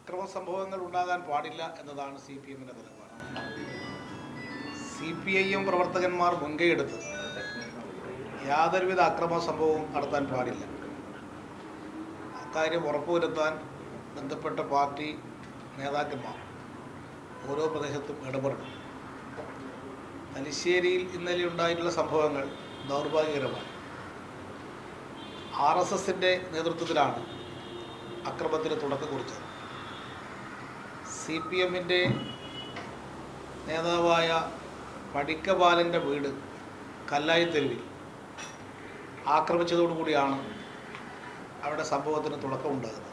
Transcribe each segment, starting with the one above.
അക്രമ സംഭവങ്ങൾ ഉണ്ടാകാൻ പാടില്ല എന്നതാണ് CPM-ന്റെ നിലപാട്. CPIM പ്രവർത്തകന്മാർ മുൻകൈയെടുത്ത് യാതൊരുവിധ അക്രമ സംഭവവും നടത്താൻ പാടില്ല. അക്കാര്യം ഉറപ്പുവരുത്താൻ ബന്ധപ്പെട്ട പാർട്ടി നേതാക്കന്മാർ ഓരോ പ്രദേശത്തും ഇടപെടണം. തലശ്ശേരിയിൽ ഇന്നലെ ഉണ്ടായിട്ടുള്ള സംഭവങ്ങൾ ദൗർഭാഗ്യകരമാണ്. RSSന്റെ നേതൃത്വത്തിലാണ് അക്രമത്തിന് തുടക്കം കുറിച്ചത്. CPM-ന്റെ നേതാവായ പടിക്കബാലൻ്റെ വീട് കല്ലായിത്തെരുവിൽ ആക്രമിച്ചതോടുകൂടിയാണ് അവിടെ സംഭവത്തിന് തുടക്കമുണ്ടാകുന്നത്.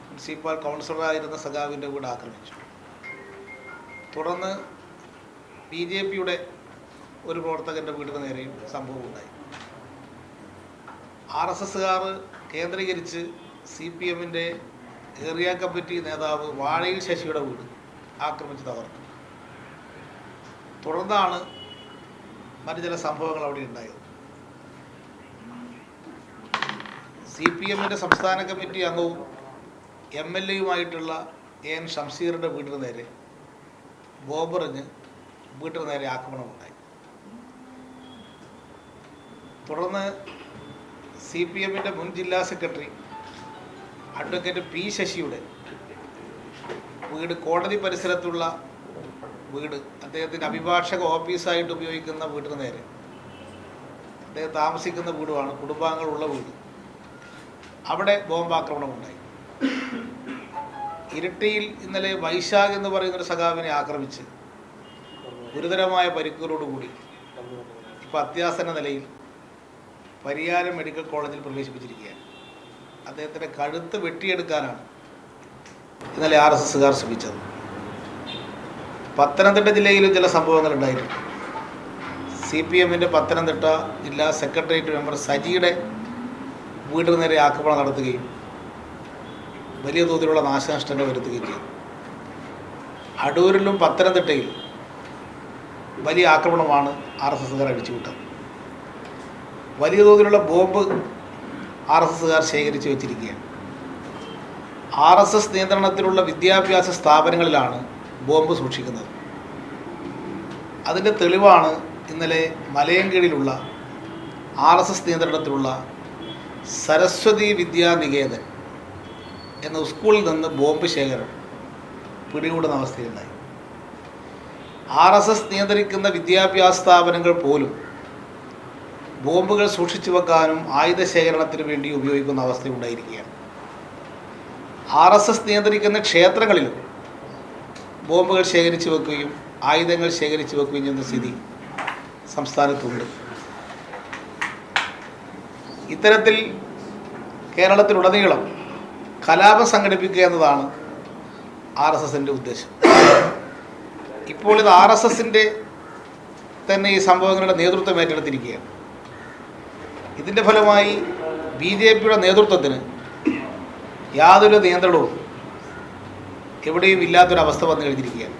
മുനിസിപ്പൽ കൗൺസിലറായിരുന്ന സഖാവിൻ്റെ വീട് ആക്രമിച്ചു. തുടർന്ന് BJP-യുടെ ഒരു പ്രവർത്തകൻ്റെ വീടിന് നേരെയും സംഭവം ഉണ്ടായി. RSSകാർ കേന്ദ്രീകരിച്ച് CPM-ന്റെ ഏരിയ കമ്മിറ്റി നേതാവ് വാഴയിൽ ശശിയുടെ വീട് ആക്രമിച്ച് തകർത്തു. തുടർന്നാണ് മറ്റു ചില സംഭവങ്ങൾ അവിടെ ഉണ്ടായത്. CPM-ന്റെ സംസ്ഥാന കമ്മിറ്റി അംഗവും MLA-യുമായിട്ടുള്ള AN ഷംസീറിൻ്റെ വീടിന് നേരെ ബോംബെറിഞ്ഞ് വീട്ടിന് നേരെ ആക്രമണമുണ്ടായി. തുടർന്ന് CPM-ന്റെ മുൻ ജില്ലാ സെക്രട്ടറി അഡ്വക്കേറ്റ് P. ശശിയുടെ വീട്, കോടതി പരിസരത്തുള്ള വീട്, അദ്ദേഹത്തിൻ്റെ അഭിഭാഷക ഓഫീസായിട്ട് ഉപയോഗിക്കുന്ന വീടിന് നേരെ, അദ്ദേഹം താമസിക്കുന്ന വീടുമാണ്, കുടുംബാംഗങ്ങളുള്ള വീട്, അവിടെ ബോംബാക്രമണമുണ്ടായി. ഇരിട്ടിയിൽ ഇന്നലെ വൈശാഖ് എന്ന് പറയുന്നൊരു സഖാവിനെ ആക്രമിച്ച് ഗുരുതരമായ പരിക്കുകളോടുകൂടി ഇപ്പോൾ അത്യാസന്ന നിലയിൽ പരിയാരം മെഡിക്കൽ കോളേജിൽ പ്രവേശിപ്പിച്ചിരിക്കുകയാണ്. അദ്ദേഹത്തിൻ്റെ കഴുത്ത് വെട്ടിയെടുക്കാനാണ് ഇന്നലെ RSSകാർ ശ്രമിച്ചത്. പത്തനംതിട്ട ജില്ലയിലും ചില സംഭവങ്ങൾ ഉണ്ടായിരുന്നു. CPM-ന്റെ പത്തനംതിട്ട ജില്ലാ സെക്രട്ടേറിയറ്റ് മെമ്പർ സജിയുടെ വീടിന് നേരെ ആക്രമണം നടത്തുകയും വലിയ തോതിലുള്ള നാശനഷ്ടങ്ങൾ വരുത്തുകയും ചെയ്തു. അടൂരിലും പത്തനംതിട്ടയിലും വലിയ ആക്രമണമാണ് RSSകാർ അടിച്ചുവിട്ടത്. വലിയ തോതിലുള്ള ബോംബ് RSSകാർ ശേഖരിച്ച് വെച്ചിരിക്കുകയാണ്. RSS നിയന്ത്രണത്തിലുള്ള വിദ്യാഭ്യാസ സ്ഥാപനങ്ങളിലാണ് ബോംബ് സൂക്ഷിക്കുന്നത്. അതിൻ്റെ തെളിവാണ് ഇന്നലെ മലയൻകീഴിലുള്ള RSS നിയന്ത്രണത്തിലുള്ള സരസ്വതി വിദ്യാനികേതൻ എന്ന സ്കൂളിൽ നിന്ന് ബോംബ് ശേഖരം പിടികൂടുന്ന അവസ്ഥയുണ്ടായി. RSS നിയന്ത്രിക്കുന്ന വിദ്യാഭ്യാസ സ്ഥാപനങ്ങൾ പോലും ബോംബുകൾ സൂക്ഷിച്ചു വെക്കാനും ആയുധ ശേഖരണത്തിന് വേണ്ടി ഉപയോഗിക്കുന്ന അവസ്ഥയുണ്ടായിരിക്കുകയാണ്. RSS നിയന്ത്രിക്കുന്ന ക്ഷേത്രങ്ങളിലും ബോംബുകൾ ശേഖരിച്ചു വെക്കുകയും ആയുധങ്ങൾ ശേഖരിച്ചു വെക്കുകയും ചെയ്യുന്ന സ്ഥിതി സംസ്ഥാനത്തുണ്ട്. ഇത്തരത്തിൽ കേരളത്തിലുടനീളം കലാപം സംഘടിപ്പിക്കുക എന്നതാണ് RSSൻ്റെ ഉദ്ദേശം. ഇപ്പോൾ ഇത് RSSൻ്റെ തന്നെ ഈ സംഭവങ്ങളുടെ നേതൃത്വം ഏറ്റെടുത്തിരിക്കുകയാണ്. ഇതിൻ്റെ ഫലമായി BJP-യുടെ നേതൃത്വത്തിന് യാതൊരു നിയന്ത്രണവും എവിടെയും ഇല്ലാത്തൊരവസ്ഥ വന്നു കഴിഞ്ഞിരിക്കുകയാണ്.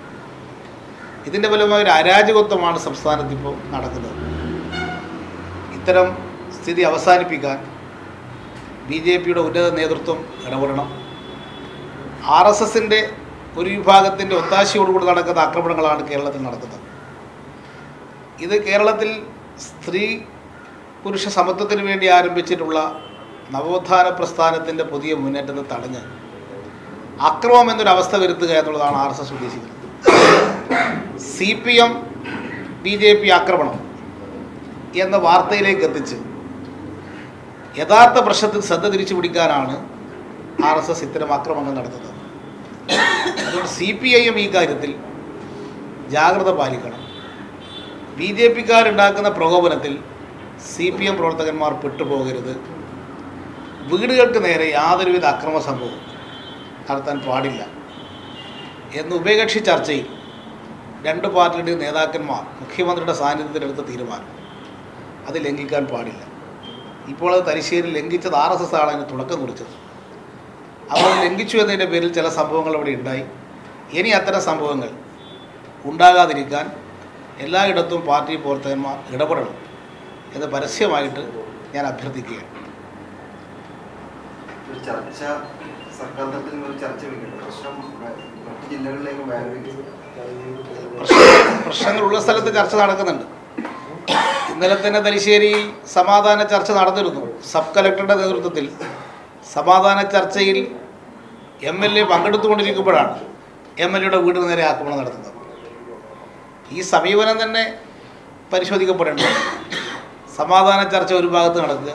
ഇതിൻ്റെ ഫലമായ ഒരു അരാജകത്വമാണ് സംസ്ഥാനത്ത് ഇപ്പോൾ നടക്കുന്നത്. ഇത്തരം സ്ഥിതി അവസാനിപ്പിക്കാൻ BJP-യുടെ ഉന്നത നേതൃത്വം ഇടപെടണം. RSSൻ്റെ ഒരു വിഭാഗത്തിൻ്റെ ഒത്താശയോടുകൂടി നടക്കുന്ന ആക്രമണങ്ങളാണ് കേരളത്തിൽ നടക്കുന്നത്. ഇത് കേരളത്തിൽ സ്ത്രീ പുരുഷ സമത്വത്തിന് വേണ്ടി ആരംഭിച്ചിട്ടുള്ള നവോത്ഥാന പ്രസ്ഥാനത്തിൻ്റെ പുതിയ മുന്നേറ്റത്തെ തടഞ്ഞ് അക്രമം എന്നൊരവസ്ഥ വരുത്തുക എന്നുള്ളതാണ് RSS ഉദ്ദേശിക്കുന്നത്. CPM BJP ആക്രമണം എന്ന വാർത്തയിലേക്ക് എത്തിച്ച് യഥാർത്ഥ പ്രശ്നത്തിൽ ശ്രദ്ധ തിരിച്ചു പിടിക്കാനാണ് RSS ഇത്തരം ആക്രമണങ്ങൾ നടത്തുന്നത്. അതുകൊണ്ട് CPIM ഈ കാര്യത്തിൽ ജാഗ്രത പാലിക്കണം. BJP-കാരുണ്ടാക്കുന്ന പ്രകോപനത്തിൽ CPM പ്രവർത്തകന്മാർ പെട്ടുപോകരുത്. വീടുകൾക്ക് നേരെ യാതൊരുവിധ അക്രമ സംഭവം നടത്താൻ പാടില്ല എന്ന് ഉഭയകക്ഷി ചർച്ചയിൽ രണ്ട് പാർട്ടിയുടെയും നേതാക്കന്മാർ മുഖ്യമന്ത്രിയുടെ സാന്നിധ്യത്തിലെടുത്ത തീരുമാനം അത് ലംഘിക്കാൻ പാടില്ല. ഇപ്പോൾ അത് തലശ്ശേരി ലംഘിച്ചത് RSS ആണ് അതിന് തുടക്കം കുറിച്ചത്. അവർ ലംഘിച്ചു എന്നതിൻ്റെ പേരിൽ ചില സംഭവങ്ങൾ അവിടെ ഉണ്ടായി. ഇനി അത്തരം സംഭവങ്ങൾ ഉണ്ടാകാതിരിക്കാൻ എല്ലായിടത്തും പാർട്ടി പ്രവർത്തകന്മാർ ഇടപെടണം എന്ന് പരസ്യമായിട്ട് ഞാൻ അഭ്യർത്ഥിക്കുകയാണ്. ചർച്ച സർക്കാർ തലത്തിൽ നിങ്ങൾ ചർച്ച വയ്ക്കേണ്ടത് പ്രശ്നം മറ്റു ജില്ലകളിലേക്ക് വ്യാപിപ്പിക്കുന്നത് പ്രശ്നങ്ങളുള്ള സ്ഥലത്ത് ചർച്ച നടക്കുന്നുണ്ട്. ഇന്നലെ തന്നെ തലശ്ശേരിയിൽ സമാധാന ചർച്ച നടന്നിരുന്നു. സബ് കലക്ടറുടെ നേതൃത്വത്തിൽ സമാധാന ചർച്ചയിൽ MLA പങ്കെടുത്തുകൊണ്ടിരിക്കുമ്പോഴാണ് MLAയുടെ വീടിന് നേരെ ആക്രമണം നടത്തുന്നത്. ഈ സമീപനം തന്നെ പരിശോധിക്കപ്പെടേണ്ടത്. സമാധാന ചർച്ച ഒരു ഭാഗത്ത് നടക്കുക,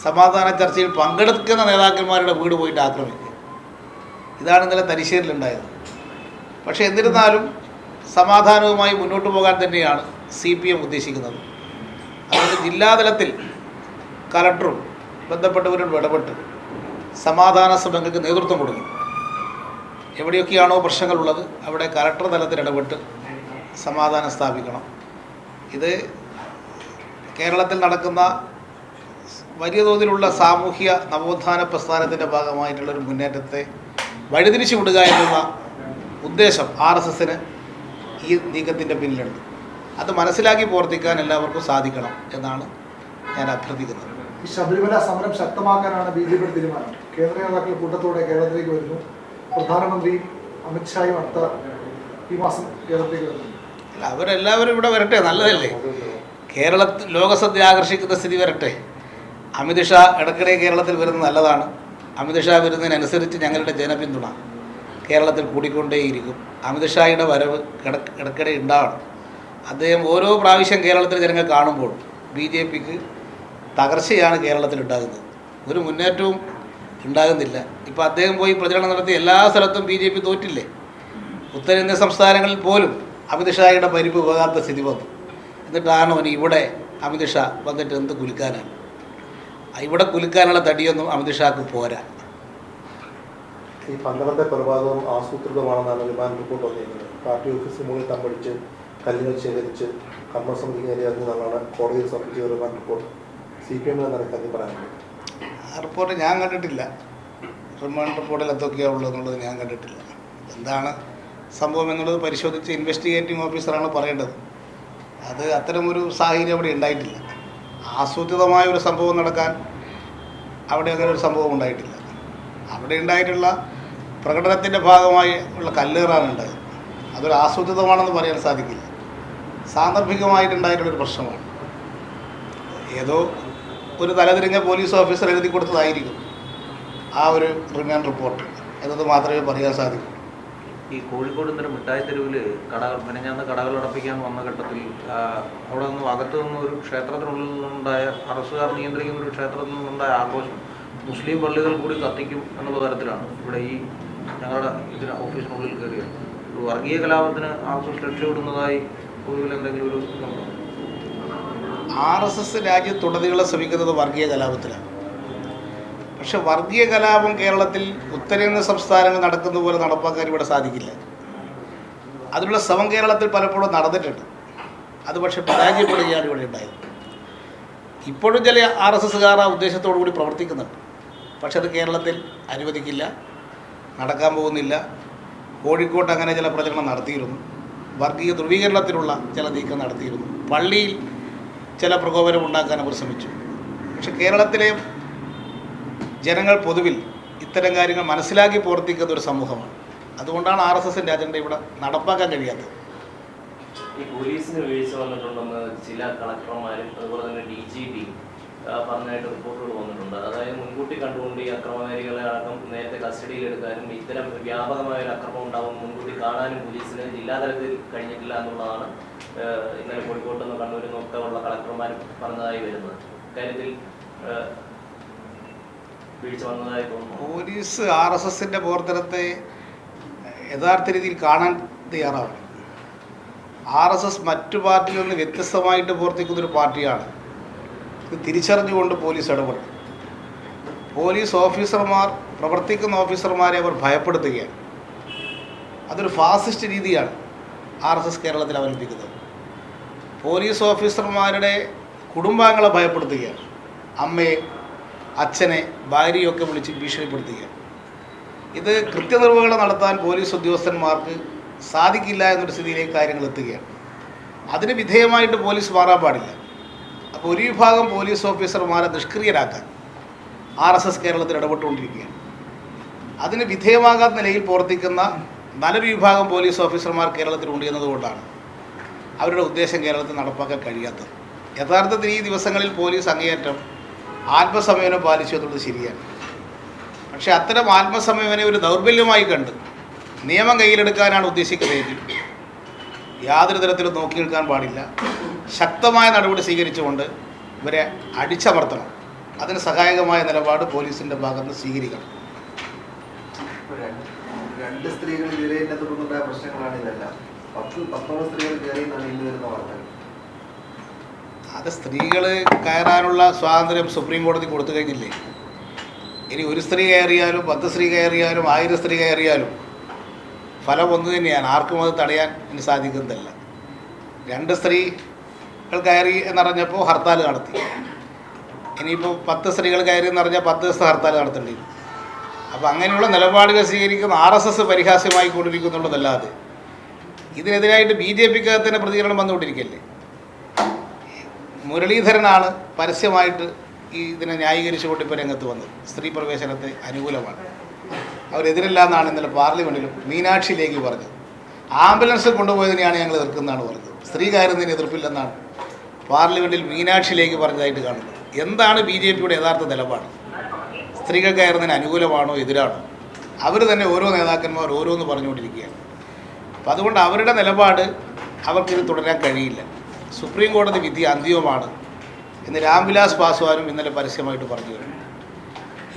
സമാധാന ചർച്ചയിൽ പങ്കെടുക്കുന്ന നേതാക്കന്മാരുടെ വീട് പോയിട്ട് ആക്രമിക്കുക. ഇതാണ് ഇന്നലെ തലശ്ശേരിയിലുണ്ടായത്. പക്ഷേ എന്നിരുന്നാലും സമാധാനവുമായി മുന്നോട്ട് പോകാൻ തന്നെയാണ് CPM ഉദ്ദേശിക്കുന്നത്. അതുകൊണ്ട് ജില്ലാതലത്തിൽ കലക്ടറും ബന്ധപ്പെട്ടവരും ഇടപെട്ട് സമാധാന ശ്രമങ്ങൾക്ക് നേതൃത്വം കൊടുക്കും. എവിടെയൊക്കെയാണോ പ്രശ്നങ്ങളുള്ളത് അവിടെ കലക്ടർ തലത്തിൽ ഇടപെട്ട് സമാധാനം സ്ഥാപിക്കണം. ഇത് കേരളത്തിൽ നടക്കുന്ന വലിയ തോതിലുള്ള സാമൂഹ്യ നവോത്ഥാന പ്രസ്ഥാനത്തിൻ്റെ ഭാഗമായിട്ടുള്ളൊരു മുന്നേറ്റത്തെ വഴിതിരിച്ചു വിടുക എന്നുള്ള ഉദ്ദേശം RSSന് ഈ നീക്കത്തിൻ്റെ പിന്നിലുണ്ട്. അത് മനസ്സിലാക്കി പ്രവർത്തിക്കാൻ എല്ലാവർക്കും സാധിക്കണം എന്നാണ് ഞാൻ അഭ്യർത്ഥിക്കുന്നത്. ഈ ശബരിമല സമരം ശക്തമാക്കാനാണ് BJP തീരുമാനം. കേന്ദ്ര നേതാക്കൾ കൂട്ടത്തോടെ കേരളത്തിലേക്ക് വരുന്നു. പ്രധാനമന്ത്രി അമിത്ഷായും ഈ മാസം കേരളത്തിലേക്ക് വരുന്നു. അല്ല, അവരെല്ലാവരും ഇവിടെ വരട്ടെ, നല്ലതല്ലേ. കേരളത്തിൽ ലോകസദ്യ ആകർഷിക്കുന്ന സ്ഥിതി വരട്ടെ. അമിത്ഷാ ഇടയ്ക്കിടെ കേരളത്തിൽ വരുന്നത് നല്ലതാണ്. അമിത്ഷാ വരുന്നതിനനുസരിച്ച് ഞങ്ങളുടെ ജനപിന്തുണ കേരളത്തിൽ കൂടിക്കൊണ്ടേയിരിക്കും. അമിത്ഷായുടെ വരവ് ഇടയ്ക്കിടെ ഉണ്ടാവണം. അദ്ദേഹം ഓരോ പ്രാവശ്യം കേരളത്തിൽ ജനങ്ങൾ കാണുമ്പോൾ BJPക്ക് തകർച്ചയാണ് കേരളത്തിൽ ഉണ്ടാകുന്നത്. ഒരു മുന്നേറ്റവും ഉണ്ടാകുന്നില്ല. ഇപ്പോൾ അദ്ദേഹം പോയി പ്രചരണം നടത്തി എല്ലാ സ്ഥലത്തും BJP തോറ്റില്ലേ. ഉത്തരേന്ത്യൻ സംസ്ഥാനങ്ങളിൽ പോലും അമിത്ഷായുടെ പരിപ്പ് പോകാത്ത സ്ഥിതി വന്നു. എന്നിട്ടാണ് അവന് ഇവിടെ അമിത്ഷാ വന്നിട്ട് എന്ത് കുലുക്കാനാണ്? ഇവിടെ കുലുക്കാനുള്ള തടിയൊന്നും അമിത്ഷാക്ക് പോരാ. ഈ 12ാമത്തെ കൊലപാതകം ആസൂത്രിതമാണെന്നാണ് റിമാൻഡ് റിപ്പോർട്ട് വന്നിരിക്കുന്നത്. പാർട്ടി ഓഫീസിന് മുകളിൽ തമ്പടിച്ച് കല്ലുകൾ ശേഖരിച്ച് കർമ്മസമിതിക്ക് നേരെയാക്കുന്നതാണ് കോടതിയിൽ സമർപ്പിച്ച റിമാൻഡ് റിപ്പോർട്ട്. CPM നടക്കാതെ പറയാനുണ്ട്. ആ റിപ്പോർട്ട് ഞാൻ കണ്ടിട്ടില്ല. റിമാൻഡ് റിപ്പോർട്ടിൽ എന്തൊക്കെയാണ് ഉള്ളതെന്നുള്ളത് ഞാൻ കണ്ടിട്ടില്ല. എന്താണ് സംഭവം എന്നുള്ളത് പരിശോധിച്ച് ഇൻവെസ്റ്റിഗേറ്റിംഗ് ഓഫീസറാണ് പറയേണ്ടത്. അത് അത്തരമൊരു സാഹചര്യം അവിടെ ഉണ്ടായിട്ടില്ല. ആസൂത്രിതമായൊരു സംഭവം നടക്കാൻ അവിടെ അങ്ങനെ ഒരു സംഭവം ഉണ്ടായിട്ടില്ല. അവിടെ ഉണ്ടായിട്ടുള്ള പ്രകടനത്തിൻ്റെ ഭാഗമായി ഉള്ള കല്ലേറാണ് ഉണ്ടായത്. അതൊരു ആസൂത്രിതമാണെന്ന് പറയാൻ സാധിക്കില്ല. സാന്ദർഭികമായിട്ടുണ്ടായിട്ടുള്ളൊരു പ്രശ്നമാണ്. ഏതോ ഒരു തലതിരിഞ്ഞ പോലീസ് ഓഫീസർ എഴുതി കൊടുത്തതായിരിക്കും ആ ഒരു റിമാൻഡ് റിപ്പോർട്ട് എന്നത് മാത്രമേ പറയാൻ സാധിക്കൂ. ഈ കോഴിക്കോട് ഇന്നലെ മിഠായി തെരുവിൽ മെനഞ്ഞാന്ന് കടകൾ അടപ്പിക്കാൻ വന്ന ഘട്ടത്തിൽ അവിടെ നിന്ന് അകത്തു നിന്ന് ഒരു ക്ഷേത്രത്തിനുള്ളിൽ നിന്നുണ്ടായ അറസ്റ്റുകാർ നിയന്ത്രിക്കുന്ന ഒരു ക്ഷേത്രത്തിൽ നിന്നുണ്ടായ ആഘോഷം മുസ്ലിം പള്ളികൾ കൂടി കത്തിക്കും എന്നുള്ള തരത്തിലാണ് ഇവിടെ ഈ ഞങ്ങളുടെ ഓഫീസിനുള്ളിൽ കയറിയത്. ഒരു വർഗീയ കലാപത്തിന് RSS ലക്ഷ്യമിടുന്നതായി പൊതുവിൽ എന്തെങ്കിലും ഒരു ഇതുണ്ടോ? RSS രാജ്യത്തുടനീളം ശ്രമിക്കുന്നത് വർഗീയ കലാപത്തിലാണ്. പക്ഷെ വർഗീയ കലാപം കേരളത്തിൽ ഉത്തരേന്ത്യൻ സംസ്ഥാനങ്ങൾ നടക്കുന്ന പോലെ നടപ്പാക്കാൻ ഇവിടെ സാധിക്കില്ല. അതിനുള്ള ശ്രമം കേരളത്തിൽ പലപ്പോഴും നടന്നിട്ടുണ്ട്. അത് പക്ഷെ പരാജയപ്പെടുകയാണ് ഇവിടെ ഉണ്ടായത്. ഇപ്പോഴും ചില RSSകാർ ആ ഉദ്ദേശത്തോടു കൂടി പ്രവർത്തിക്കുന്നുണ്ട്. പക്ഷെ അത് കേരളത്തിൽ അനുവദിക്കില്ല, നടക്കാൻ പോകുന്നില്ല. കോഴിക്കോട്ട് അങ്ങനെ ചില പ്രചരണം നടത്തിയിരുന്നു. വർഗീയ ധ്രുവീകരണത്തിനുള്ള ചില നീക്കം നടത്തിയിരുന്നു. പള്ളിയിൽ ചില പ്രകോപനം ഉണ്ടാക്കാൻ അവർ ശ്രമിച്ചു. പക്ഷെ കേരളത്തിലെ ജനങ്ങൾ പൊതുവിൽ ഇത്തരം കാര്യങ്ങൾ മനസ്സിലാക്കി പ്രവർത്തിക്കുന്ന ഒരു സമൂഹമാണ്. അതുകൊണ്ടാണ് RSSൻ്റെ അജണ്ട ഇവിടെ നടപ്പാക്കാൻ കഴിയാത്തത്. ഈ പോലീസിന് വീഴ്ച വന്നിട്ടുണ്ടെന്ന് ചില കളക്ടർമാരും അതുപോലെ തന്നെ DGP പറഞ്ഞായിട്ട് റിപ്പോർട്ടുകൾ വന്നിട്ടുണ്ട്. അതായത് മുൻകൂട്ടി കണ്ടുകൊണ്ട് ഈ അക്രമകാരികളെ അടക്കം നേരത്തെ കസ്റ്റഡിയിലെടുക്കാനും ഇത്തരം വ്യാപകമായ ഒരു അക്രമം ഉണ്ടാകും മുൻകൂട്ടി കാണാനും പോലീസിന് ജില്ലാതലത്തിൽ കഴിഞ്ഞിട്ടില്ല എന്നുള്ളതാണ് ഇന്നലെ കോഴിക്കോട്ട് നിന്ന് കണ്ണൂരിൽ നിന്നൊക്കെ ഉള്ള കളക്ടർമാർ പറഞ്ഞതായി വരുന്നത്. ഇക്കാര്യത്തിൽ വീഴ്ച വന്നതായി തോന്നുന്നു. പോലീസ് RSSൻ്റെ പ്രവർത്തനത്തെ യഥാർത്ഥ രീതിയിൽ കാണാൻ തയ്യാറാവണം. RSS മറ്റു പാർട്ടിയിൽ നിന്ന് വ്യത്യസ്തമായിട്ട് പ്രവർത്തിക്കുന്നൊരു പാർട്ടിയാണ്. ഇത് തിരിച്ചറിഞ്ഞുകൊണ്ട് പോലീസ് ഇടപെടും. പോലീസ് ഓഫീസർമാർ പ്രവർത്തിക്കുന്ന ഓഫീസർമാരെ അവർ ഭയപ്പെടുത്തുകയാണ്. അതൊരു ഫാസിസ്റ്റ് രീതിയാണ് RSS കേരളത്തിൽ അവലംബിക്കുന്നത്. പോലീസ് ഓഫീസർമാരുടെ കുടുംബാംഗങ്ങളെ ഭയപ്പെടുത്തുകയാണ്. അമ്മയെ, അച്ഛനെ, ഭാര്യയൊക്കെ വിളിച്ച് ഭീഷണിപ്പെടുത്തുകയാണ്. ഇത് കൃത്യനിർവഹണം നടത്താൻ പോലീസ് ഉദ്യോഗസ്ഥന്മാർക്ക് സാധിക്കില്ല എന്നൊരു സ്ഥിതിയിലേക്ക് കാര്യങ്ങൾ എത്തുകയാണ്. അതിന് വിധേയമായിട്ട് പോലീസ് മാറാൻ പാടില്ല. അപ്പോൾ ഒരു വിഭാഗം പോലീസ് ഓഫീസർമാരെ നിഷ്ക്രിയരാക്കാൻ RSS കേരളത്തിൽ ഇടപെട്ടുകൊണ്ടിരിക്കുകയാണ്. അതിന് വിധേയമാകാത്ത നിലയിൽ പ്രവർത്തിക്കുന്ന നല്ലൊരു വിഭാഗം പോലീസ് ഓഫീസർമാർ കേരളത്തിലുണ്ട് എന്നതുകൊണ്ടാണ് അവരുടെ ഉദ്ദേശം കേരളത്തിൽ നടപ്പാക്കാൻ കഴിയാത്തത്. യഥാർത്ഥത്തിൽ ഈ ദിവസങ്ങളിൽ പോലീസ് അങ്ങേയറ്റം ആത്മസംയമനം പാലിച്ചു എന്നുള്ളത് ശരിയാണ്. പക്ഷേ അത്തരം ആത്മസംയമനം ഒരു ദൗർബല്യമായി കണ്ട് നിയമം കയ്യിലെടുക്കാനാണ് ഉദ്ദേശിക്കുന്നതെങ്കിൽ യാതൊരു തരത്തിലും നോക്കി നിൽക്കാൻ പാടില്ല. ശക്തമായ നടപടി സ്വീകരിച്ചുകൊണ്ട് ഇവരെ അടിച്ചമർത്തണം. അതിന് സഹായകമായ നിലപാട് പോലീസിൻ്റെ ഭാഗത്ത് നിന്ന് സ്വീകരിക്കണം. രണ്ട് സ്ത്രീകൾ ഇരയിനെ തുടർന്നുണ്ടായ പ്രശ്നങ്ങളാണ് ഇതെല്ലാം. 19 സ്ത്രീകൾ കയറിയെന്നാണ് ഇന്ന് വരുന്ന വാർത്തകൾ. അത് സ്ത്രീകൾ കയറാനുള്ള സ്വാതന്ത്ര്യം സുപ്രീം കോടതി കൊടുത്തു കഴിഞ്ഞില്ലേ. ഇനി ഒരു സ്ത്രീ കയറിയാലും 10 സ്ത്രീ കയറിയാലും 1000 സ്ത്രീ കയറിയാലും ഫലം ഒന്നു തന്നെയാണ്. ആർക്കും അത് തടയാൻ ഇനി സാധിക്കുന്നതല്ല. 2 സ്ത്രീകൾ കയറി എന്നറിഞ്ഞപ്പോൾ ഹർത്താൽ നടത്തി. ഇനിയിപ്പോൾ 10 സ്ത്രീകൾ കയറി എന്നറിഞ്ഞാൽ 10 ദിവസത്തെ ഹർത്താൽ നടത്തേണ്ടി വരും. അപ്പോൾ അങ്ങനെയുള്ള നിലപാടുകൾ സ്വീകരിക്കുന്ന RSS പരിഹാസ്യമായി കൊണ്ടിരിക്കുന്നുള്ളതല്ലാതെ ഇതിനെതിരായിട്ട് BJPക്കകത്തിന് പ്രതികരണം വന്നുകൊണ്ടിരിക്കല്ലേ. മുരളീധരനാണ് പരസ്യമായിട്ട് ഇതിനെ ന്യായീകരിച്ചുകൊണ്ട് ഇപ്പോൾ രംഗത്ത് വന്നത്. സ്ത്രീ പ്രവേശനത്തെ അനുകൂലമാണ്, അവരെതിരല്ല എന്നാണ് ഇന്നലെ പാർലമെൻറ്റിലും മീനാക്ഷി ലേഖി പറഞ്ഞത്. ആംബുലൻസ് കൊണ്ടുപോയതിനെയാണ് ഞങ്ങൾ എതിർക്കുന്നതാണ് പറഞ്ഞത്. സ്ത്രീ കയറുന്നതിന് എതിർപ്പില്ലെന്നാണ് പാർലമെൻറ്റിൽ മീനാക്ഷി ലേഖി പറഞ്ഞതായിട്ട് കാണുന്നത്. എന്താണ് BJPയുടെ യഥാർത്ഥ നിലപാട്? സ്ത്രീകൾ കയറുന്നതിന് അനുകൂലമാണോ എതിരാണോ? അവർ തന്നെ ഓരോ നേതാക്കന്മാർ ഓരോന്ന് പറഞ്ഞുകൊണ്ടിരിക്കുകയാണ്. അപ്പം അതുകൊണ്ട് അവരുടെ നിലപാട് അവർക്കിത് തുടരാൻ കഴിയില്ല. സുപ്രീം കോടതി വിധി അന്തിമമാണ് എന്ന് രാംവിലാസ് പാസ്വാനും ഇന്നലെ പരസ്യമായിട്ട് പറഞ്ഞു കഴിഞ്ഞു.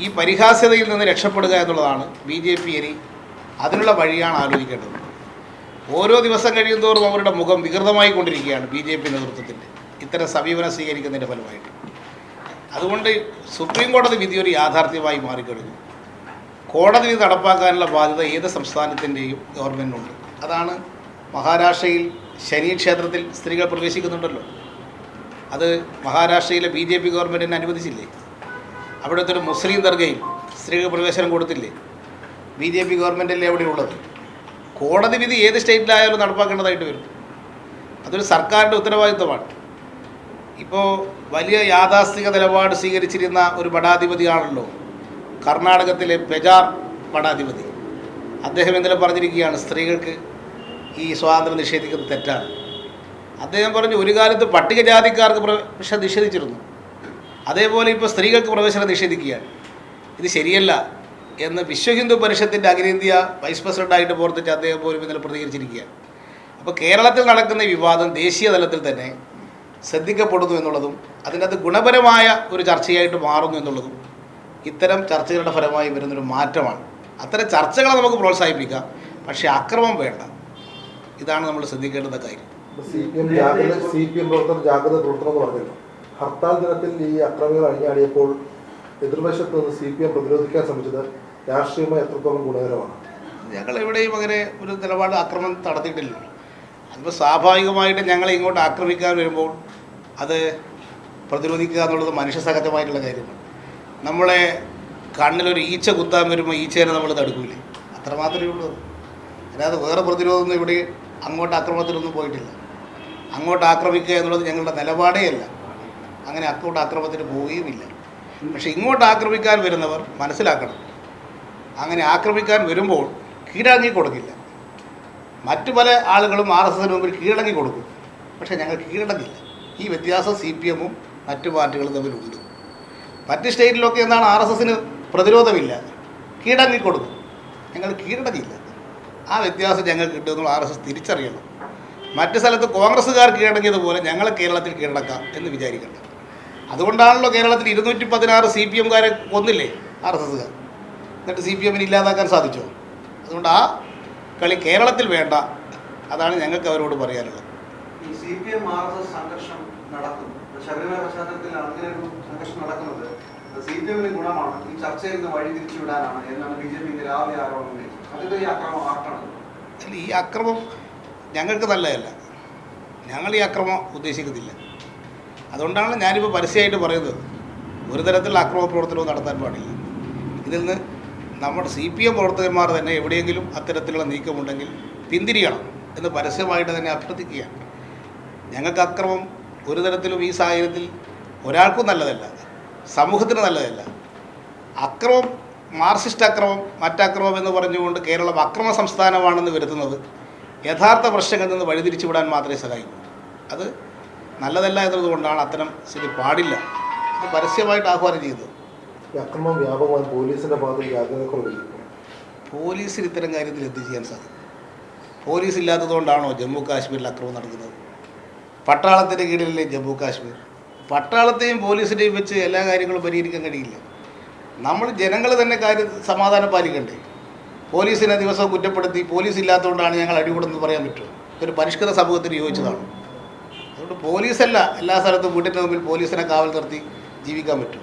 ഈ പരിഹാസ്യതയിൽ നിന്ന് രക്ഷപ്പെടുക എന്നുള്ളതാണ് BJP ഇനി അതിനുള്ള വഴിയാണ് ആലോചിക്കേണ്ടത്. ഓരോ ദിവസം കഴിയുന്തോറും അവരുടെ മുഖം വികൃതമായി കൊണ്ടിരിക്കുകയാണ് BJP നേതൃത്വത്തിൻ്റെ ഇത്തരം സമീപനം സ്വീകരിക്കുന്നതിൻ്റെ ഫലമായിട്ട്. അതുകൊണ്ട് സുപ്രീം കോടതി വിധി ഒരു യാഥാർത്ഥ്യമായി മാറിക്കഴിഞ്ഞു. കോടതി വിധി നടപ്പാക്കാനുള്ള ബാധ്യത ഏത് സംസ്ഥാനത്തിൻ്റെയും ഗവൺമെൻറ്റിനുണ്ട്. അതാണ് മഹാരാഷ്ട്രയിൽ ശനി ക്ഷേത്രത്തിൽ സ്ത്രീകൾ പ്രവേശിക്കുന്നുണ്ടല്ലോ. അത് മഹാരാഷ്ട്രയിലെ BJP ഗവൺമെൻറ്റിനെ അനുവദിച്ചില്ലേ. അവിടുത്തെ ഒരു മുസ്ലിം ദർഗയിൽ സ്ത്രീകൾ പ്രവേശനം കൊടുത്തില്ലേ. BJP ഗവൺമെൻറ്റല്ലേ എവിടെയുള്ളത്. കോടതി വിധി ഏത് സ്റ്റേറ്റിലായാലും നടപ്പാക്കേണ്ടതായിട്ട് വരും. അതൊരു സർക്കാരിൻ്റെ ഉത്തരവാദിത്വമാണ്. ഇപ്പോൾ വലിയ യാഥാസ്ഥിക നിലപാട് സ്വീകരിച്ചിരുന്ന ഒരു മഠാധിപതിയാണല്ലോ കർണാടകത്തിലെ പെജാർ മഠാധിപതി. അദ്ദേഹം ഇന്നലെ പറഞ്ഞിരിക്കുകയാണ് സ്ത്രീകൾക്ക് ഈ സ്വാതന്ത്ര്യം നിഷേധിക്കുന്നത് തെറ്റാണ്. അദ്ദേഹം പറഞ്ഞു ഒരു കാലത്ത് പട്ടികജാതിക്കാർക്ക് പ്രവേശനം നിഷേധിച്ചിരുന്നു, അതേപോലെ ഇപ്പോൾ സ്ത്രീകൾക്ക് പ്രവേശനം നിഷേധിക്കുകയാണ്. ഇത് ശരിയല്ല എന്ന് വിശ്വ ഹിന്ദു പരിഷത്തിൻ്റെ അഖിലേന്ത്യാ വൈസ് പ്രസിഡൻ്റായിട്ട് പ്രവർത്തിച്ച അദ്ദേഹം പോലും ഇന്നലെ പ്രതികരിച്ചിരിക്കുകയാണ്. അപ്പോൾ കേരളത്തിൽ നടക്കുന്ന ഈ വിവാദം ദേശീയ തലത്തിൽ തന്നെ ശ്രദ്ധിക്കപ്പെടുന്നു എന്നുള്ളതും അതിനകത്ത് ഗുണപരമായ ഒരു ചർച്ചയായിട്ട് മാറുന്നു എന്നുള്ളതും ഇത്തരം ചർച്ചകളുടെ ഫലമായി വരുന്നൊരു മാറ്റമാണ്. അത്തരം ചർച്ചകളെ നമുക്ക് പ്രോത്സാഹിപ്പിക്കാം, പക്ഷേ അക്രമം വേണ്ട. ഇതാണ് നമ്മൾ ശ്രദ്ധിക്കേണ്ടുന്ന കാര്യം. CPM പ്രവർത്തകർ ജാഗ്രത പുലർത്തണമെന്ന് പറഞ്ഞല്ലോ. ഹർത്താൽ ദിനത്തിൽ ഈ അക്രമികൾ അഴിഞ്ഞാടിയപ്പോൾ എതിർവശത്ത് നിന്ന് CPM പ്രതിരോധിക്കാൻ ശ്രമിച്ചത് രാഷ്ട്രീയമായി എത്രത്തോളം ഗുണകരമാണ്? ഞങ്ങൾ എവിടെയും അങ്ങനെ ഒരു നിലപാട് അക്രമം നടത്തിയിട്ടില്ലല്ലോ. അതിപ്പോൾ സ്വാഭാവികമായിട്ട് ഞങ്ങളെ ഇങ്ങോട്ട് ആക്രമിക്കാൻ വരുമ്പോൾ അത് പ്രതിരോധിക്കുക എന്നുള്ളത് മനുഷ്യസഹജമായിട്ടുള്ള കാര്യമാണ്. നമ്മളെ കണ്ണിലൊരു ഈച്ച കുത്താൻ വരുമ്പോൾ ഈച്ചേനെ നമ്മൾ തടുക്കില്ലേ, അത്രമാത്രമേ ഉള്ളൂ. അല്ലാതെ വേറെ പ്രതിരോധമൊന്നും ഇവിടെ അങ്ങോട്ട് ആക്രമണത്തിലൊന്നും പോയിട്ടില്ല. അങ്ങോട്ട് ആക്രമിക്കുക എന്നുള്ളത് ഞങ്ങളുടെ നിലപാടേ അല്ല. അങ്ങനെ അങ്ങോട്ട് ആക്രമണത്തിന് പോവുകയുമില്ല. പക്ഷേ ഇങ്ങോട്ട് ആക്രമിക്കാൻ വരുന്നവർ മനസ്സിലാക്കണം, അങ്ങനെ ആക്രമിക്കാൻ വരുമ്പോൾ കീഴടങ്ങി കൊടുക്കില്ല. മറ്റു പല ആളുകളും RSSന് മുമ്പിൽ കീഴടങ്ങി കൊടുക്കും, പക്ഷേ ഞങ്ങൾ കീഴടങ്ങില്ല. ഈ വ്യത്യാസം CPMഉം മറ്റു പാർട്ടികളും തമ്മിലുണ്ട്. മറ്റ് സ്റ്റേറ്റിലൊക്കെ എന്താണ് RSSന് പ്രതിരോധമില്ല, കീഴടങ്ങി കൊടുക്കും. ഞങ്ങൾ കീഴടങ്ങില്ല. ആ വ്യത്യാസം ഞങ്ങൾക്ക് കിട്ടുമെന്നുള്ള RSS തിരിച്ചറിയണം. മറ്റ് സ്ഥലത്ത് കോൺഗ്രസ്സുകാർ കീഴടങ്ങിയതുപോലെ ഞങ്ങൾ കേരളത്തിൽ കീഴടക്കാം എന്ന് വിചാരിക്കണം. അതുകൊണ്ടാണല്ലോ കേരളത്തിൽ 216 CPMകാരെ കൊന്നില്ലേ RSSകാർ. എന്നിട്ട് CPMനെ ഇല്ലാതാക്കാൻ സാധിച്ചോ? അതുകൊണ്ട് ആ കളി കേരളത്തിൽ വേണ്ട. അതാണ് ഞങ്ങൾക്ക് അവരോട് പറയാനുള്ളത്. ഈ CPM RSS സംഘർഷം നടക്കുന്നു. ശബരിമല പശ്ചാത്തലത്തിലാണ് ഇങ്ങനെയൊരു സംഘർഷം നടക്കുന്നത്. CPMന് ഗുണമാണ്, ഈ ചർച്ചയിൽ നിന്ന് വഴി തിരിച്ചുവിടാനാണ് എന്നാണ് BJP രാവിലെ ആരോപണം ഉന്നയിച്ചത്. അതിന്റെ ഈ അക്രമം ആർക്കാണ്? അല്ല, ഈ അക്രമം ഞങ്ങൾക്ക് നല്ലതല്ല. ഞങ്ങൾ ഈ അക്രമം ഉദ്ദേശിക്കുന്നില്ല. അതുകൊണ്ടാണ് ഞാനിപ്പോൾ പരസ്യമായിട്ട് പറയുന്നത് ഒരു തരത്തിലുള്ള അക്രമ പ്രവർത്തനവും നടത്താൻ പാടില്ല. ഇതിൽ നിന്ന് നമ്മുടെ CPM പ്രവർത്തകന്മാർ തന്നെ എവിടെയെങ്കിലും അത്തരത്തിലുള്ള നീക്കമുണ്ടെങ്കിൽ പിന്തിരിയണം എന്ന് പരസ്യമായിട്ട് തന്നെ അഭ്യർത്ഥിക്കുകയാണ്. ഞങ്ങൾക്ക് അക്രമം ഒരു തരത്തിലും ഈ സാഹചര്യത്തിൽ ഒരാൾക്കും നല്ലതല്ല, സമൂഹത്തിന് നല്ലതല്ല. അക്രമം മാർക്സിസ്റ്റ് അക്രമം മറ്റക്രമം എന്ന് പറഞ്ഞുകൊണ്ട് കേരളം അക്രമ സംസ്ഥാനമാണെന്ന് വരുത്തുന്നത് യഥാർത്ഥ പ്രശ്നങ്ങളിൽ നിന്ന് വഴിതിരിച്ചു വിടാൻ മാത്രമേ സഹായിക്കൂ. അത് നല്ലതല്ല എന്നതുകൊണ്ടാണ് അത്തരം സ്ഥിതി പാടില്ല അത് പരസ്യമായിട്ട് ആഹ്വാനം ചെയ്തത്. ഈ അക്രമം വ്യാപകമായി പോലീസിൻ്റെ ഭാഗത്ത് ജാഗ്രതക്കുറവില്ല. പോലീസിന് ഇത്തരം കാര്യത്തിൽ എന്ത് ചെയ്യാൻ സാധിക്കും? പോലീസ് ഇല്ലാത്തതുകൊണ്ടാണോ ജമ്മു കാശ്മീരിൽ അക്രമം നടക്കുന്നത്? പട്ടാളത്തിൻ്റെ കീഴിലല്ലേ ജമ്മു കാശ്മീർ? പട്ടാളത്തെയും പോലീസിനെയും വെച്ച് എല്ലാ കാര്യങ്ങളും പരിഹരിക്കാൻ കഴിയില്ല. നമ്മൾ ജനങ്ങൾ തന്നെ സമാധാനം പാലിക്കണ്ടേ? പോലീസിനെ ദിവസവും കുറ്റപ്പെടുത്തി പോലീസ് ഇല്ലാത്തതുകൊണ്ടാണ് ഞങ്ങൾ അടികൂടുന്നത് പറയാൻ പറ്റുമോ? ഇതൊരു പരിഷ്കൃത സമൂഹത്തിന് യോജിച്ചതാണ്. അതുകൊണ്ട് പോലീസല്ല എല്ലാ സ്ഥലത്തും വീട്ടിൻ്റെ മുമ്പിൽ പോലീസിനെ കാവൽ നിർത്തി ജീവിക്കാൻ പറ്റും.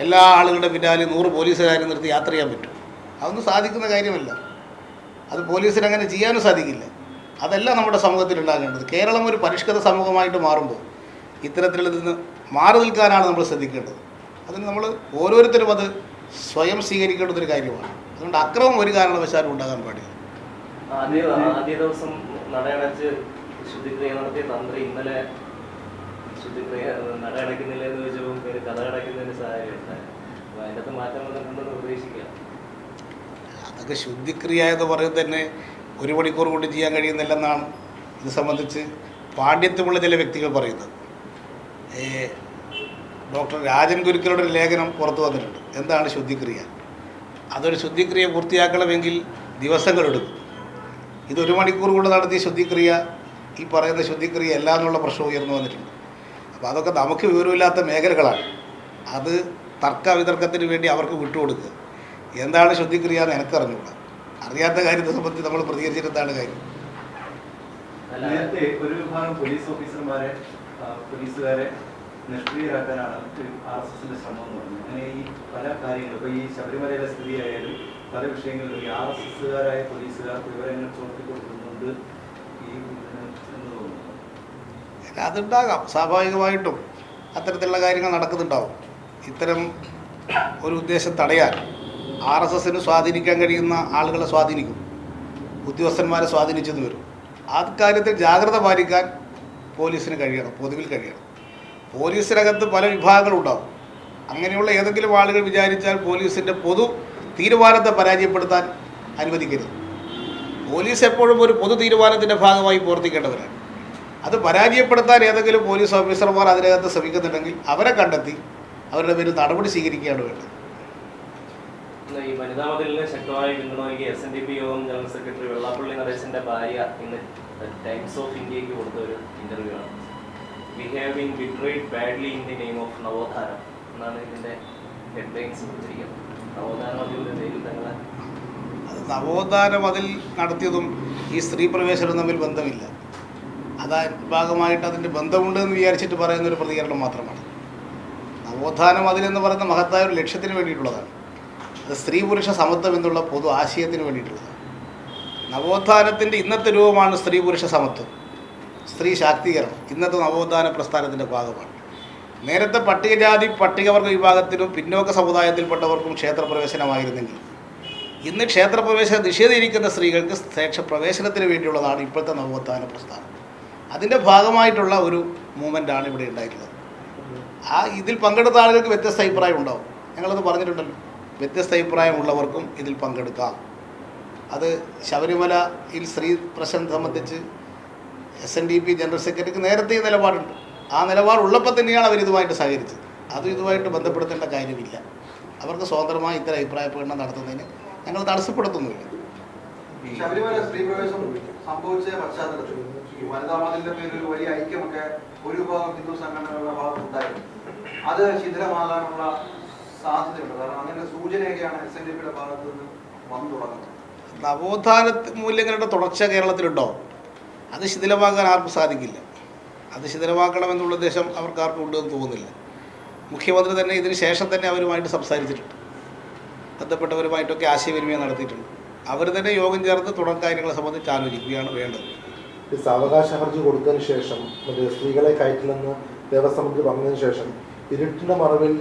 എല്ലാ ആളുകളുടെ പിന്നാലെ 100 പോലീസുകാരെ നിർത്തി യാത്ര ചെയ്യാൻ പറ്റും? അതൊന്നും സാധിക്കുന്ന കാര്യമല്ല. അത് പോലീസിന് അങ്ങനെ ചെയ്യാനും സാധിക്കില്ല. അതല്ല നമ്മുടെ സമൂഹത്തിൽ ഉണ്ടാകേണ്ടത്. കേരളം ഒരു പരിഷ്കൃത സമൂഹമായിട്ട് മാറുമ്പോൾ ഇത്തരത്തിലുള്ള നിന്ന് മാറി നിൽക്കാനാണ് നമ്മൾ ശ്രദ്ധിക്കേണ്ടത്. അതിന് നമ്മൾ ഓരോരുത്തരും അത് സ്വയം സ്വീകരിക്കേണ്ടതൊരു കാര്യമാണ്. അതുകൊണ്ട് അക്രമം ഒരു കാരണവശാലും ഉണ്ടാകാൻ പാടില്ല. ആദ്യ ദിവസം നടയടച്ച് ശുദ്ധിക്രിയ നടത്തിയ തന്ത്രി ഇന്നലെ ശുദ്ധിക്രിയ നടയടക്കുന്നില്ല എന്ന് ചോദിച്ചപ്പോൾ പേര് കഥ അടയ്ക്കുന്നതിന് സാഹചര്യം ഉണ്ടായി. അപ്പോൾ അതിനകത്ത് മാറ്റം വന്നിട്ടുണ്ടെന്ന് പ്രതീക്ഷിക്കാം. അതൊക്കെ ശുദ്ധിക്രിയ എന്ന് പറയുന്നത് തന്നെ 1 മണിക്കൂർ കൊണ്ട് ചെയ്യാൻ കഴിയുന്നില്ലെന്നാണ് ഇത് സംബന്ധിച്ച് പാണ്ഡിത്യമുള്ള ചില വ്യക്തികൾ പറയുന്നത്. ഡോക്ടർ രാജൻ ഗുരുക്കളുടെ ഒരു ലേഖനം പുറത്തു വന്നിട്ടുണ്ട്. എന്താണ് ശുദ്ധിക്രിയ? അതൊരു ശുദ്ധിക്രിയ പൂർത്തിയാക്കണമെങ്കിൽ ദിവസങ്ങളെടുക്കും. ഇത് 1 മണിക്കൂർ കൊണ്ട് നടത്തിയ ശുദ്ധിക്രിയ ഈ പറയുന്ന ശുദ്ധിക്രിയ അല്ല എന്നുള്ള പ്രശ്നം ഉയർന്നു വന്നിട്ടുണ്ട്. അപ്പോൾ അതൊക്കെ നമുക്ക് വിവരമില്ലാത്ത മേഖലകളാണ്. അത് തർക്ക വിതർക്കത്തിന് വേണ്ടി അവർക്ക് വിട്ടുകൊടുക്കുക. എന്താണ് ശുദ്ധിക്രിയ എന്ന് എനിക്കറിഞ്ഞൂടാ. അറിയാത്ത കാര്യത്തെ സംബന്ധിച്ച് നമ്മൾ പ്രതികരിച്ചിരുന്നതാണ് കാര്യം. നേരത്തെ ഒരു വിഭാഗം പോലീസ് ഓഫീസർമാരെ പോലീസുകാരെ നിഷ്ക്രിയരാക്കാനാണ് RSSന്റെ ശ്രമം എന്ന് പറഞ്ഞത്. അങ്ങനെ ഈ പല കാര്യങ്ങളും ഇപ്പോൾ ഈ ശബരിമലയിലെ സ്ഥിതിയായാലും പല വിഷയങ്ങളിലും ഈ RSSകാരായ പോലീസുകാർക്ക് വിവരങ്ങൾ ചോർത്തി കൊടുക്കുന്നുണ്ട് ഈ എന്ന് തോന്നുന്നു. അതുണ്ടാകാം, സ്വാഭാവികമായിട്ടും അത്തരത്തിലുള്ള കാര്യങ്ങൾ നടക്കുന്നുണ്ടാവും. ഇത്തരം ഒരു ഉദ്ദേശം തടയാൻ RSSന് സ്വാധീനിക്കാൻ കഴിയുന്ന ആളുകളെ സ്വാധീനിക്കും, ഉദ്യോഗസ്ഥന്മാരെ സ്വാധീനിച്ചെന്ന് വരും. ആ കാര്യത്തിൽ ജാഗ്രത പാലിക്കാൻ പോലീസിന് കഴിയണം, പൊതുവിൽ കഴിയണം. പോലീസിനകത്ത് പല വിഭാഗങ്ങളുണ്ടാവും. അങ്ങനെയുള്ള ഏതെങ്കിലും ആളുകൾ വിചാരിച്ചാൽ പോലീസിൻ്റെ പൊതു തീരുമാനത്തെ പരാജയപ്പെടുത്താൻ അനുവദിക്കരുത്. പോലീസ് എപ്പോഴും ഒരു പൊതു തീരുമാനത്തിൻ്റെ ഭാഗമായി പ്രവർത്തിക്കേണ്ടവരാണ്. അത് പരാജയപ്പെടുത്താൻ ഏതെങ്കിലും പോലീസ് ഓഫീസർമാർ അതിനകത്ത് ശ്രമിക്കുന്നുണ്ടെങ്കിൽ അവരെ കണ്ടെത്തി അവരുടെ പേരിൽ നടപടി സ്വീകരിക്കുകയാണ് വേണ്ടത്. ഈ വനിതാ മതിലിന് ശക്തമായ പിന്തുണ നൽകി SNDP യോഗം ജനറൽ സെക്രട്ടറി വെള്ളാപ്പള്ളി നടേശന്റെ ഭാര്യ ഇന്ന് ടൈംസ് ഓഫ് ഇന്ത്യക്ക് കൊടുത്ത ഒരു ഇന്റർവ്യൂ ആണ്. We have been betrayed badly in the name of നവോത്ഥാനം എന്നാണ് ഇതിന്റെ ഹെഡ്ലൈൻസ് കൊടുത്തിരിക്കുന്നത്. നവോത്ഥാന മതിലിന്റെ പേരിൽ തങ്ങളെ അത് നവോത്ഥാന മതിൽ നടത്തിയതും ഈ സ്ത്രീ പ്രവേശനവും തമ്മിൽ ബന്ധമില്ല. അതാ ഭാഗമായിട്ട് അതിൻ്റെ ബന്ധമുണ്ടെന്ന് വിചാരിച്ചിട്ട് പറയുന്നൊരു പ്രതികരണം മാത്രമാണ്. നവോത്ഥാന മതിലെന്ന് പറയുന്ന മഹത്തായ ഒരു ലക്ഷ്യത്തിന് വേണ്ടിയിട്ടുള്ളതാണ്. അത് സ്ത്രീ പുരുഷ സമത്വം എന്നുള്ള പൊതു ആശയത്തിന് വേണ്ടിയിട്ടുള്ളതാണ്. നവോത്ഥാനത്തിൻ്റെ ഇന്നത്തെ രൂപമാണ് സ്ത്രീ പുരുഷ സമത്വം, സ്ത്രീ ശാക്തീകരണം. ഇന്നത്തെ നവോത്ഥാന പ്രസ്ഥാനത്തിൻ്റെ ഭാഗമാണ്. നേരത്തെ പട്ടികജാതി പട്ടികവർഗ വിഭാഗത്തിനും പിന്നോക്ക സമുദായത്തിൽപ്പെട്ടവർക്കും ക്ഷേത്രപ്രവേശനമായിരുന്നെങ്കിൽ ഇന്ന് ക്ഷേത്രപ്രവേശനം നിഷേധിച്ചിരിക്കുന്ന സ്ത്രീകൾക്ക് ക്ഷേത്രപ്രവേശനത്തിന് വേണ്ടിയുള്ളതാണ് ഇപ്പോഴത്തെ നവോത്ഥാന പ്രസ്ഥാനം. അതിൻ്റെ ഭാഗമായിട്ടുള്ള ഒരു മൂവ്മെൻ്റാണ് ഇവിടെ ഉണ്ടായിട്ടുള്ളത്. ഇതിൽ പങ്കെടുത്ത ആളുകൾക്ക് വ്യത്യസ്ത അഭിപ്രായം ഉണ്ടാവും. ഞങ്ങളത് പറഞ്ഞിട്ടുണ്ടല്ലോ. വ്യത്യസ്ത അഭിപ്രായമുള്ളവർക്കും ഇതിൽ പങ്കെടുക്കാം. അത് ശബരിമലയിൽ സ്ത്രീ പ്രശ്നം സംബന്ധിച്ച് SNDP ജനറൽ സെക്രട്ടറിക്ക് നേരത്തെ ഈ നിലപാടുണ്ട്. ആ നിലപാടുള്ളപ്പോൾ തന്നെയാണ് അവരിതുമായിട്ട് സഹകരിച്ചത്. അതും ഇതുമായിട്ട് ബന്ധപ്പെടുത്തേണ്ട കാര്യമില്ല. അവർക്ക് സ്വതന്ത്രമായി ഇത്തരം അഭിപ്രായ പ്രകടനം നടത്തുന്നതിന് ഞങ്ങൾ തടസ്സപ്പെടുത്തുന്നില്ല. ശബരിമല സ്ത്രീ പ്രവേശം സംഭവിച്ച പശ്ചാത്തലത്തിൽ ഈ വനിതാ മതിലിന്റെ പേരിൽ ഒരു വലിയ ഐക്യമൊക്കെ ഒരു വിഭാഗം ഹിന്ദു സംഘടനകളുടെ ഭാഗത്തുണ്ടായിരുന്നു. അത് ശിഥിലമാകാനുള്ള സാധ്യതയുണ്ട്. കാരണം അങ്ങനെ സൂചനയൊക്കെയാണ് SNDPയുടെ ഭാഗത്ത് നിന്ന് വന്നു തുടങ്ങുന്നത്. നവോത്ഥാന മൂല്യങ്ങളുടെ തുടർച്ച കേരളത്തിലുണ്ടോ? അത് ശിഥിലമാക്കാൻ ആർക്കും സാധിക്കില്ല. അത് ശിഥിലമാക്കണമെന്നുള്ള ഉദ്ദേശം അവർക്കാർക്കും ഉണ്ടെന്ന് തോന്നുന്നില്ല. മുഖ്യമന്ത്രി തന്നെ ഇതിന് ശേഷം തന്നെ അവരുമായിട്ട് സംസാരിച്ചിട്ടുണ്ട്, ബന്ധപ്പെട്ടവരുമായിട്ടൊക്കെ ആശയവിനിമയം നടത്തിയിട്ടുണ്ട്. അവർ തന്നെ യോഗം ചേർന്ന് തുടർ കാര്യങ്ങളെ സംബന്ധിച്ച് ആലോചിക്കുകയാണ് വേണ്ടത്. ഈ സാവകാശ ഹർജി കൊടുത്തതിന് ശേഷം സ്ത്രീകളെ കയറ്റില്ലെന്ന് ദേവസ്വം മന്ത്രി പറഞ്ഞതിന് ശേഷം ഇരുട്ടിൻ്റെ മറവിൽ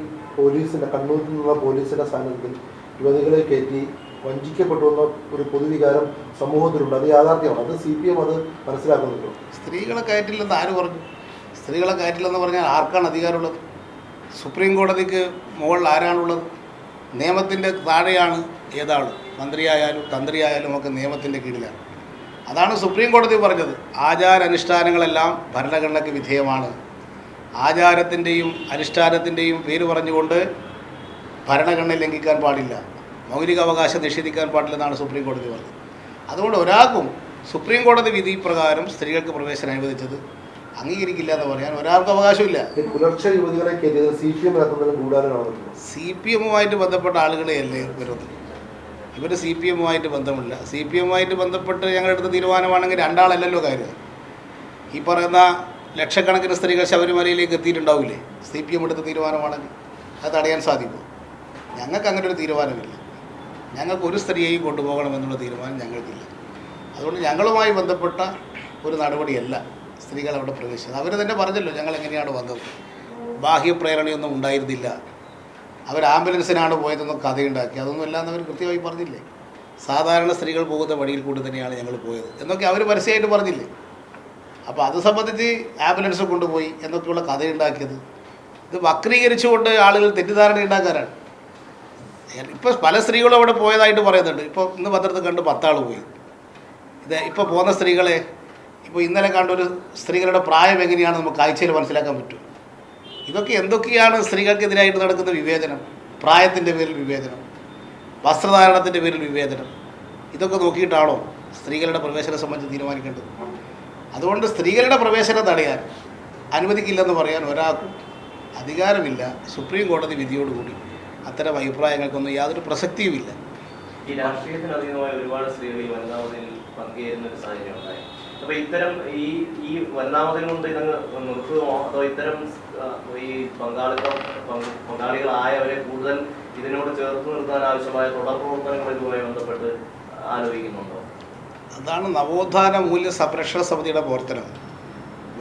കണ്ണൂരിൽ നിന്നുള്ള പോലീസിൻ്റെ സാന്നിധ്യത്തിൽ യുവതികളെ കയറ്റി വഞ്ചിക്കപ്പെട്ടു എന്ന ഒരു പൊതുവികാരം സമൂഹത്തിലുണ്ട്. അത് യാഥാർത്ഥ്യമാണ്. അത് CPM അത് മനസ്സിലാക്കുന്നുണ്ടോ? സ്ത്രീകളെ കയറ്റില്ലെന്ന് ആര് പറഞ്ഞു? സ്ത്രീകളെ കയറ്റില്ലെന്ന് പറഞ്ഞാൽ ആർക്കാണ് അധികാരമുള്ളത്? സുപ്രീം കോടതിക്ക് മുകളിൽ ആരാണുള്ളത്? നിയമത്തിൻ്റെ താഴെയാണ് ഏതാളും. മന്ത്രിയായാലും തന്ത്രിയായാലും ഒക്കെ നിയമത്തിൻ്റെ കീഴിലാണ്. അതാണ് സുപ്രീം കോടതി പറഞ്ഞത്. ആചാരാനുഷ്ഠാനങ്ങളെല്ലാം ഭരണഘടനയ്ക്ക് വിധേയമാണ്. ആചാരത്തിൻ്റെയും അനുഷ്ഠാനത്തിൻ്റെയും പേര് പറഞ്ഞുകൊണ്ട് ഭരണഘടന ലംഘിക്കാൻ പാടില്ല, മൗലിക അവകാശം നിഷേധിക്കാൻ പാടില്ലെന്നാണ് സുപ്രീം കോടതി പറഞ്ഞത്. അതുകൊണ്ട് ഒരാൾക്കും സുപ്രീം കോടതി വിധി പ്രകാരം സ്ത്രീകൾക്ക് പ്രവേശനം അനുവദിച്ചത് അംഗീകരിക്കില്ല എന്ന് പറയാൻ ഒരാൾക്കും അവകാശമില്ല. പുലർച്ചെ യുവതികളെ കയറ്റിയത് CPM ഗൂഢാലോചന. CPM-ഉമായിട്ട് ബന്ധപ്പെട്ട ആളുകളെയല്ലേ വരുന്നത്. ഇവർ CPM-ഉമായിട്ട് ബന്ധമില്ല. CPM-ഉമായിട്ട് ബന്ധപ്പെട്ട് ഞങ്ങളെടുത്ത തീരുമാനമാണെങ്കിൽ രണ്ടാളല്ലല്ലോ കാര്യം. ഈ പറയുന്ന ലക്ഷക്കണക്കിന് സ്ത്രീകൾ ശബരിമലയിലേക്ക് എത്തിയിട്ടുണ്ടാവില്ലേ? CPM എടുത്ത തീരുമാനമാണെങ്കിൽ അത് തടയാൻ സാധിക്കുമോ? ഞങ്ങൾക്ക് അങ്ങനെ ഒരു തീരുമാനമില്ല. ഞങ്ങൾക്ക് ഒരു സ്ത്രീയെയും കൊണ്ടുപോകണമെന്നുള്ള തീരുമാനം ഞങ്ങൾക്കില്ല. അതുകൊണ്ട് ഞങ്ങളുമായി ബന്ധപ്പെട്ട ഒരു നടപടിയല്ല സ്ത്രീകൾ അവിടെ പ്രവേശിച്ചത്. അവർ തന്നെ പറഞ്ഞല്ലോ ഞങ്ങൾ എങ്ങനെയാണ് വന്നത്. ബാഹ്യപ്രേരണയൊന്നും ഉണ്ടായിരുന്നില്ല. അവർ ആംബുലൻസിനാണ് പോയതെന്നും കഥയുണ്ടാക്കി. അതൊന്നും അല്ലാന്ന് അവർ കൃത്യമായി പറഞ്ഞില്ലേ. സാധാരണ സ്ത്രീകൾ പോകുന്ന വഴിയിൽ കൂടി തന്നെയാണ് ഞങ്ങൾ പോയത് എന്നൊക്കെ അവർ പരസ്യമായിട്ട് പറഞ്ഞില്ലേ. അപ്പോൾ അത് സംബന്ധിച്ച് ആംബുലൻസ് കൊണ്ടുപോയി എന്നൊക്കെയുള്ള കഥയുണ്ടാക്കിയത് ഇത് വക്രീകരിച്ചുകൊണ്ട് ആളുകൾ തെറ്റിദ്ധാരണ ഉണ്ടാക്കാനാണ്. ഇപ്പോൾ പല സ്ത്രീകളും അവിടെ പോയതായിട്ട് പറയുന്നുണ്ട്. ഇപ്പോൾ ഇന്ന് പത്രത്തിൽ കണ്ട് 10 ആൾ പോയി. ഇത് ഇപ്പോൾ പോകുന്ന സ്ത്രീകളെ ഇപ്പോൾ ഇന്നലെ കണ്ടൊരു സ്ത്രീകളുടെ പ്രായം എങ്ങനെയാണെന്ന് നമുക്ക് കാഴ്ചയിൽ മനസ്സിലാക്കാൻ പറ്റും. ഇതൊക്കെ എന്തൊക്കെയാണ് സ്ത്രീകൾക്കെതിരായിട്ട് നടക്കുന്ന വിവേചനം? പ്രായത്തിൻ്റെ പേരിൽ വിവേചനം, വസ്ത്രധാരണത്തിൻ്റെ പേരിൽ വിവേചനം. ഇതൊക്കെ നോക്കിയിട്ടാണോ സ്ത്രീകളുടെ പ്രവേശനം സംബന്ധിച്ച് തീരുമാനിക്കേണ്ടത്? അതുകൊണ്ട് സ്ത്രീകളുടെ പ്രവേശനം തടയാൻ അനുവദിക്കില്ലെന്ന് പറയാൻ ഒരാൾക്കും അധികാരമില്ല. സുപ്രീം കോടതി വിധിയോടുകൂടി അത്തരം അഭിപ്രായങ്ങൾക്കൊന്നും യാതൊരു പ്രസക്തിയുമില്ല. ഈ രാഷ്ട്രീയത്തിന് അതീതമായ ഒരുപാട് സ്ത്രീകൾ ഈ വനിതാവതിൽ പങ്കുചേരുന്ന ഒരു സാഹചര്യം ഉണ്ടായി. അപ്പോൾ ഇത്തരം ഈ വനിതാവതിൽ കൊണ്ട് ഇതങ്ങ് നിർത്തുമോ, അതോ ഇത്തരം ഈ പങ്കാളികളായവരെ കൂടുതൽ ഇതിനോട് ചേർത്ത് നിർത്താൻ ആവശ്യമായ തുടർ പ്രവർത്തനങ്ങൾ ഇതുമായി ബന്ധപ്പെട്ട് ആലോചിക്കുന്നുണ്ടോ? അതാണ് നവോത്ഥാന മൂല്യ സംരക്ഷണ സമിതിയുടെ പ്രവർത്തനം.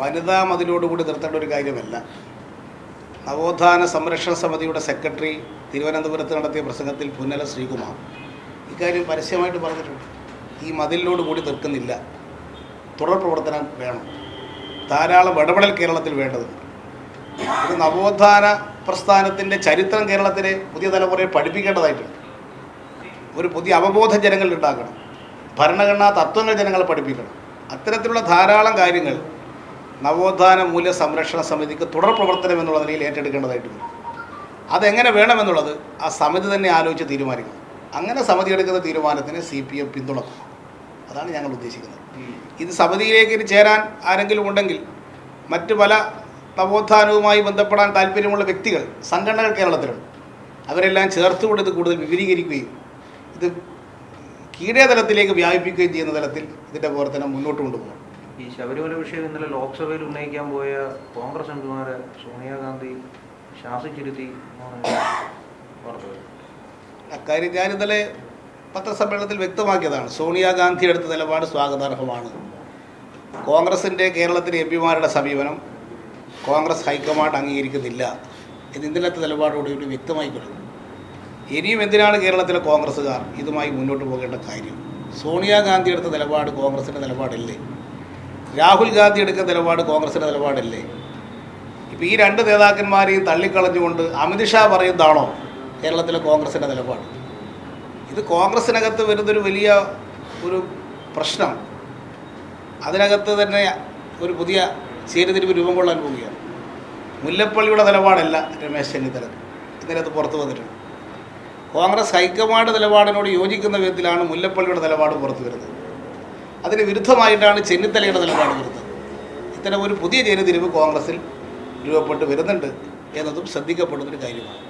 വനിതാ മതിലോടുകൂടി നിർത്തേണ്ട ഒരു കാര്യമല്ല. നവോത്ഥാന സംരക്ഷണ സമിതിയുടെ സെക്രട്ടറി തിരുവനന്തപുരത്ത് നടത്തിയ പ്രസംഗത്തിൽ പുന്നല ശ്രീകുമാർ ഇക്കാര്യം പരസ്യമായിട്ട് പറഞ്ഞിട്ടുണ്ട്. ഈ മതിലിനോട് കൂടി നിൽക്കുന്നില്ല, തുടർ പ്രവർത്തനം വേണം, ധാരാളം ഇടപെടൽ കേരളത്തിൽ വേണ്ടതുണ്ട്. ഇത് നവോത്ഥാന പ്രസ്ഥാനത്തിൻ്റെ ചരിത്രം കേരളത്തിലെ പുതിയ തലമുറയെ പഠിപ്പിക്കേണ്ടതായിട്ടുണ്ട്. ഒരു പുതിയ അവബോധം ജനങ്ങളിൽ ഉണ്ടാക്കണം, ഭരണഘടനാ തത്വങ്ങൾ ജനങ്ങളെ പഠിപ്പിക്കണം. അത്തരത്തിലുള്ള ധാരാളം കാര്യങ്ങൾ നവോത്ഥാന മൂല്യ സംരക്ഷണ സമിതിക്ക് തുടർ പ്രവർത്തനം എന്നുള്ള നിലയിൽ ഏറ്റെടുക്കേണ്ടതായിട്ടുണ്ട്. അതെങ്ങനെ വേണമെന്നുള്ളത് ആ സമിതി തന്നെ ആലോചിച്ച് തീരുമാനിക്കണം. അങ്ങനെ സമിതി എടുക്കുന്ന തീരുമാനത്തിന് CPM പിന്തുണക്കും. അതാണ് ഞങ്ങൾ ഉദ്ദേശിക്കുന്നത്. ഇത് സമിതിയിലേക്ക് ഇനി ചേരാൻ ആരെങ്കിലും ഉണ്ടെങ്കിൽ മറ്റ് പല നവോത്ഥാനവുമായി ബന്ധപ്പെടാൻ താല്പര്യമുള്ള വ്യക്തികൾ, സംഘടനകൾ കേരളത്തിലുണ്ട്. അവരെല്ലാം ചേർത്തുകൊണ്ട് ഇത് കൂടുതൽ വിപുലീകരിക്കുകയും ഇത് കീഴേ തലത്തിലേക്ക് വ്യാപിപ്പിക്കുകയും ചെയ്യുന്ന തലത്തിൽ ഇതിൻ്റെ പ്രവർത്തനം മുന്നോട്ട് കൊണ്ടുപോകണം. ഈ ശബരിമല വിഷയം ഇന്നലെ ലോക്സഭയിൽ ഉന്നയിക്കാൻ പോയ കോൺഗ്രസ് എംപിമാരെ സോണിയാഗാന്ധി ശാസിച്ചിരുത്തി പറഞ്ഞത്. അക്കാര്യം ഞാൻ ഇന്നലെ പത്രസമ്മേളനത്തിൽ വ്യക്തമാക്കിയതാണ്. സോണിയാഗാന്ധി എടുത്ത നിലപാട് സ്വാഗതാർഹമാണ്. കോൺഗ്രസിൻ്റെ കേരളത്തിലെ എംപിമാരുടെ സമീപനം കോൺഗ്രസ് ഹൈക്കമാൻഡ് അംഗീകരിക്കുന്നില്ല എന്ന് ഇന്നലത്തെ നിലപാടോട് കൂടി വ്യക്തമായി കഴിഞ്ഞു. ഇനിയും എന്തിനാണ് കേരളത്തിലെ കോൺഗ്രസ്സുകാർ ഇതുമായി മുന്നോട്ട് പോകേണ്ട കാര്യം? സോണിയാഗാന്ധി എടുത്ത നിലപാട് കോൺഗ്രസിൻ്റെ നിലപാടല്ലേ? രാഹുൽ ഗാന്ധി എടുക്കുന്ന നിലപാട് കോൺഗ്രസിൻ്റെ നിലപാടല്ലേ? ഇപ്പോൾ ഈ രണ്ട് നേതാക്കന്മാരെയും തള്ളിക്കളഞ്ഞുകൊണ്ട് അമിത്ഷാ പറയുന്നതാണോ കേരളത്തിലെ കോൺഗ്രസിൻ്റെ നിലപാട്? ഇത് കോൺഗ്രസിനകത്ത് വരുന്നൊരു വലിയ ഒരു പ്രശ്നം. അതിനകത്ത് തന്നെ ഒരു പുതിയ ചേരിതിരിവ് രൂപം കൊള്ളാൻ പോവുകയാണ്. മുല്ലപ്പള്ളിയുടെ നിലപാടല്ല രമേശ് ചെന്നിത്തല ഇതിനകത്ത് പുറത്തു വന്നിട്ടുണ്ട്. കോൺഗ്രസ് ഹൈക്കമാൻഡ് നിലപാടിനോട് യോജിക്കുന്ന വിധത്തിലാണ് മുല്ലപ്പള്ളിയുടെ നിലപാട് പുറത്തു വരുന്നത്. അതിന് വിരുദ്ധമായിട്ടാണ് ചെന്നിത്തലയുടെ നിലപാട് വരുന്നത്. ഇത്തരം ഒരു പുതിയ ചേരിതിരിവ് കോൺഗ്രസിൽ രൂപപ്പെട്ട് വരുന്നുണ്ട് എന്നതും ശ്രദ്ധിക്കപ്പെടുന്നൊരു കാര്യമാണ്.